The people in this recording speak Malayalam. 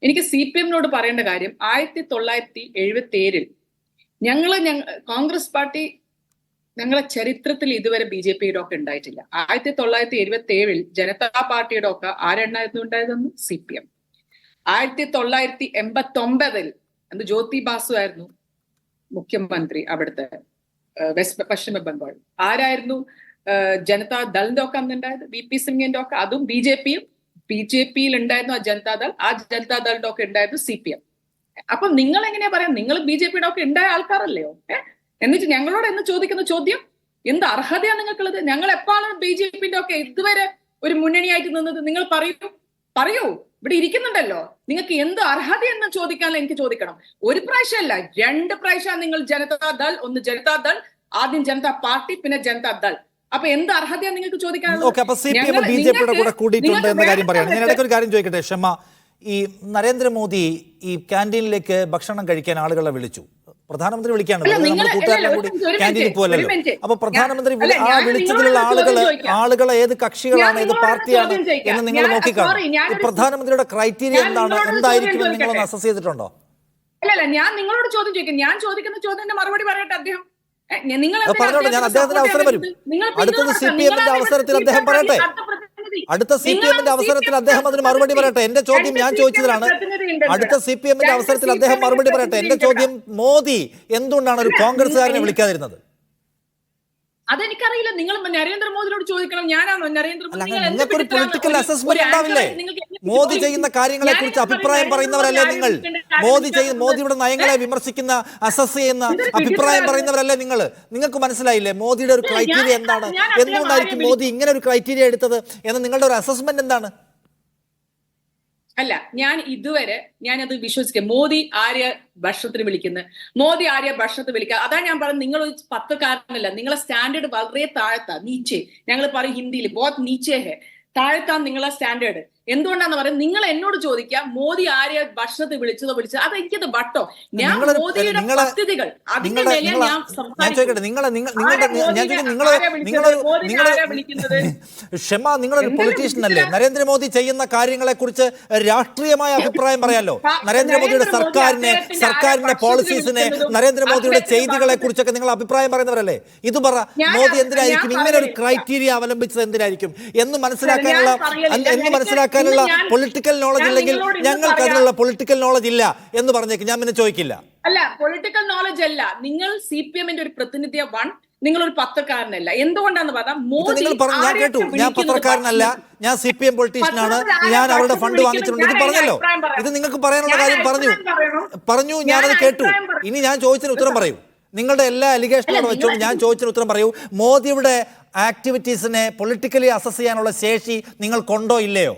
എനിക്ക് CPM-നോട് പറയേണ്ട കാര്യം 1977-ൽ കോൺഗ്രസ് പാർട്ടി ഞങ്ങളെ ചരിത്രത്തിൽ ഇതുവരെ BJP-യുടെ ഒക്കെ ഉണ്ടായിട്ടില്ല. 1977-ൽ ജനതാ പാർട്ടിയുടെ ഒക്കെ ആരെണ്ണായിരുന്നു ഉണ്ടായതെന്ന് CPM. 1989-ൽ അന്ന് ജ്യോതി ബാസു ആയിരുന്നു മുഖ്യമന്ത്രി അവിടുത്തെ പശ്ചിമ ബംഗാൾ. ആരായിരുന്നു ജനതാ ദളിന്റെ ഒക്കെ അന്നുണ്ടായത്? VP സിംഗിന്റെ ഒക്കെ, അതും BJP-യിൽ ഉണ്ടായിരുന്നു ആ ജനതാദൾ. ആ ജനതാദളിന്റെ ഒക്കെ ഉണ്ടായിരുന്നു CPM. അപ്പൊ നിങ്ങൾ എങ്ങനെയാ പറയാം? നിങ്ങൾ BJP-യുടെ ഒക്കെ ഉണ്ടായ ആൾക്കാരല്ലയോ? എന്നിട്ട് ഞങ്ങളോട് എന്ന് ചോദിക്കുന്ന ചോദ്യം, എന്ത് അർഹതയാണ് നിങ്ങൾക്കുള്ളത്? ഞങ്ങൾ എപ്പോഴാണ് BJP-ന്റെ ഒക്കെ ഇതുവരെ ഒരു മുന്നണിയായിട്ട് നിന്നത്? നിങ്ങൾ പറയൂ. ഇവിടെ ഇരിക്കുന്നുണ്ടല്ലോ, നിങ്ങൾക്ക് എന്ത് അർഹതയെന്ന് ചോദിക്കാനല്ല എനിക്ക് ചോദിക്കണം. ഒരു പ്രാവശ്യമല്ല, 2 പ്രാവശ്യം നിങ്ങൾ ജനതാദൾ, ഒന്ന് ജനതാദൾ, ആദ്യം ജനതാ പാർട്ടി, പിന്നെ ജനതാദൾ. അപ്പൊ എന്ത് അർഹതയാണ് നിങ്ങൾക്ക് ചോദിക്കാനുള്ളത്? BJP-യുടെ കൂടെ കൂടിയിട്ടുണ്ട് എന്ന കാര്യം പറയാണ്. ഞാൻ ഇടയ്ക്ക് ഒരു കാര്യം ചോദിക്കട്ടെ ക്ഷമ. ഈ നരേന്ദ്രമോദി ഈ ക്യാൻറ്റീനിലേക്ക് ഭക്ഷണം കഴിക്കാൻ ആളുകളെ വിളിച്ചു. പ്രധാനമന്ത്രി വിളിക്കാണ്, നമ്മുടെ കൂട്ടുകാരനെ കൂടി ക്യാൻറ്റീനിൽ പോലല്ലോ. അപ്പൊ പ്രധാനമന്ത്രി ആ വിളിച്ചതിലുള്ള ആളുകളെ ഏത് കക്ഷികളാണ്, ഏത് പാർട്ടിയാണ് എന്ന് നിങ്ങൾ നോക്കിക്കാണും. ഈ പ്രധാനമന്ത്രിയുടെ ക്രൈറ്റീരിയ എന്തായിരിക്കും നിങ്ങളൊന്ന് അസസ് ചെയ്തിട്ടുണ്ടോ? അല്ലല്ല, ഞാൻ നിങ്ങളോട് ചോദ്യം ചോദിക്കും. ഞാൻ ചോദിക്കുന്ന ചോദ്യത്തിന്റെ മറുപടി പറയട്ടെ അദ്ദേഹം. പറഞ്ഞോട്ടെ, ഞാൻ അദ്ദേഹത്തിന്റെ അവസരം വരും. അടുത്തത് CPM-ന്റെ അവസരത്തിൽ അദ്ദേഹം പറയട്ടെ. അടുത്ത CPM-ന്റെ അവസരത്തിൽ അദ്ദേഹം അതിന് മറുപടി പറയട്ടെ. എന്റെ ചോദ്യം ഞാൻ ചോദിച്ചതിലാണ്. അടുത്ത CPM-ന്റെ അവസരത്തിൽ അദ്ദേഹം മറുപടി പറയട്ടെ. എന്റെ ചോദ്യം, മോദി എന്തുകൊണ്ടാണ് ഒരു കോൺഗ്രസ്സുകാരനെ വിളിക്കാതിരുന്നത്? അതെനിക്കറിയില്ല. നിങ്ങൾ നരേന്ദ്രമോദിയോട് ചോദിക്കണം. ഞാനാണോ നരേന്ദ്രമോദി? നിങ്ങൾക്കൊരു പൊളിറ്റിക്കൽ അസസ്മെന്റ് ഉണ്ടാവില്ലേ? മോദി ചെയ്യുന്ന കാര്യങ്ങളെ കുറിച്ച് അഭിപ്രായം പറയുന്നവരല്ലേ നിങ്ങൾ? മോദിയുടെ നയങ്ങളെ വിമർശിക്കുന്ന, അസസ് ചെയ്യുന്ന, അഭിപ്രായം പറയുന്നവരല്ലേ നിങ്ങൾ? നിങ്ങൾക്ക് മനസ്സിലായില്ലേ മോദിയുടെ ഒരു ക്രൈറ്റീരിയ എന്താണ്? എന്തുകൊണ്ടായിരിക്കും മോദി ഇങ്ങനെ ഒരു ക്രൈറ്റീരിയ എടുത്തത് എന്ന് നിങ്ങളുടെ ഒരു അസസ്മെന്റ് എന്താണ്? അല്ല, ഞാനത് വിശ്വസിക്കാം. മോദി ആര്യ ഭക്ഷണത്തിന് വിളിക്കുന്നത്, മോദി ആര്യ ഭക്ഷണത്തിന് വിളിക്കുക. അതാണ് ഞാൻ പറഞ്ഞത്. നിങ്ങൾ ഒരു പത്രക്കാരനല്ല, നിങ്ങളെ സ്റ്റാൻഡേർഡ് വളരെ താഴത്താ, നീച്ചെ. ഞങ്ങൾ പറയും ഹിന്ദിയിൽ ബോത്ത് നീച്ചേ ഹെ, താഴത്താണ് നിങ്ങളെ സ്റ്റാൻഡേർഡ്. എന്തുകൊണ്ടാന്ന് പറയാം, നിങ്ങൾ എന്നോട് ചോദിക്കാം മോദി ആര്യ ഭക്ഷണത്തിൽ വിളിച്ചത്. അത് എനിക്കത് വട്ടോ. ഞാൻ മോദിയുടെ പദ്ധതികൾ അതിന്റെ മേലെ ഞാൻ ക്ഷമ, നിങ്ങളൊരു പൊളിറ്റീഷ്യൻ അല്ലേ? നരേന്ദ്രമോദി ചെയ്യുന്ന കാര്യങ്ങളെ കുറിച്ച് രാഷ്ട്രീയമായ അഭിപ്രായം പറയാലോ. നരേന്ദ്രമോദിയുടെ സർക്കാരിന്റെ പോളിസീസിനെ, നരേന്ദ്രമോദിയുടെ ചെയ്തികളെ കുറിച്ചൊക്കെ നിങ്ങൾ അഭിപ്രായം പറയുന്നവരല്ലേ? ഇത് പറ, മോദി എന്തിനായിരിക്കും ഇങ്ങനെ ഒരു ക്രൈറ്റീരിയ അവലംബിച്ചത്? എന്തിനായിരിക്കും എന്ന് മനസ്സിലാക്കാനുള്ള പൊളിറ്റിക്കൽ നോളജ് ഇല്ലെങ്കിൽ ഞങ്ങൾക്ക് അതിനുള്ള പൊളിറ്റിക്കൽ നോളജ് ഇല്ല എന്ന് പറഞ്ഞേക്ക്. ഞാൻ പിന്നെ ചോദിക്കില്ല. അല്ല, പൊളിറ്റിക്കൽ നോളജ് അല്ല. നിങ്ങൾ CPM-ന്റെ ഒരു പ്രതിനിധിയ നിങ്ങളൊരു പത്രക്കാരനല്ല. എന്തുകൊണ്ടാന്ന് പറഞ്ഞാൽ ഞാൻ കേട്ടു, ഞാൻ പത്രക്കാരനല്ല, ഞാൻ CPM പൊളിറ്റീഷ്യനാണ്, ഞാൻ അവരുടെ ഫണ്ട് വാങ്ങിച്ചിട്ടുണ്ട്. ഇത് പറഞ്ഞല്ലോ, ഇത് നിങ്ങൾക്ക് പറയാനുള്ള കാര്യം പറഞ്ഞു, ഞാനത് കേട്ടു. ഇനി ഞാൻ ചോദിച്ചതിന് ഉത്തരം പറയൂ. നിങ്ങളുടെ എല്ലാ അലിഗേഷനുകളും വെച്ചുകൊണ്ട് ഞാൻ ചോദിച്ചതിന് ഉത്തരം പറയൂ. മോദിയുടെ ആക്ടിവിറ്റീസിനെ പൊളിറ്റിക്കലി അസസ് ചെയ്യാനുള്ള ശേഷി നിങ്ങൾക്കുണ്ടോ ഇല്ലയോ?